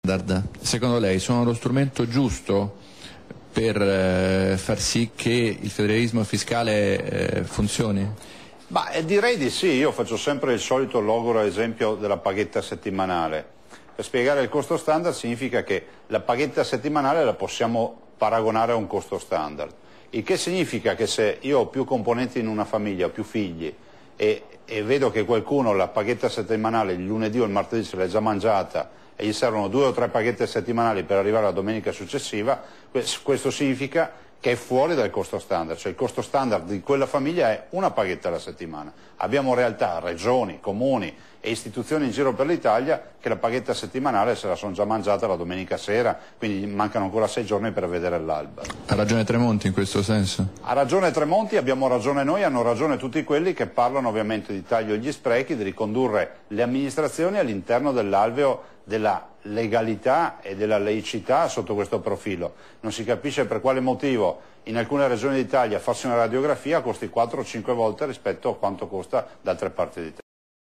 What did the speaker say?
standard, secondo lei, sono lo strumento giusto per far sì che il federalismo fiscale funzioni? Direi di sì. Io faccio sempre il solito logoro esempio della paghetta settimanale. Per spiegare il costo standard significa che la paghetta settimanale la possiamo paragonare a un costo standard, il che significa che se io ho più componenti in una famiglia, ho più figli e vedo che qualcuno la paghetta settimanale il lunedì o il martedì se l'è già mangiata e gli servono 2 o 3 paghette settimanali per arrivare alla domenica successiva, questo significa che è fuori dal costo standard, cioè il costo standard di quella famiglia è una paghetta alla settimana. Abbiamo realtà, regioni, comuni e istituzioni in giro per l'Italia che la paghetta settimanale se la sono già mangiata la domenica sera, quindi mancano ancora 6 giorni per vedere l'alba. Ha ragione Tremonti in questo senso? Ha ragione Tremonti, abbiamo ragione noi, hanno ragione tutti quelli che parlano ovviamente di taglio agli sprechi, di ricondurre le amministrazioni all'interno dell'alveo della legalità e della laicità sotto questo profilo. Non si capisce per quale motivo in alcune regioni d'Italia farsi una radiografia costi 4 o 5 volte rispetto a quanto costa da altre parti d'Italia.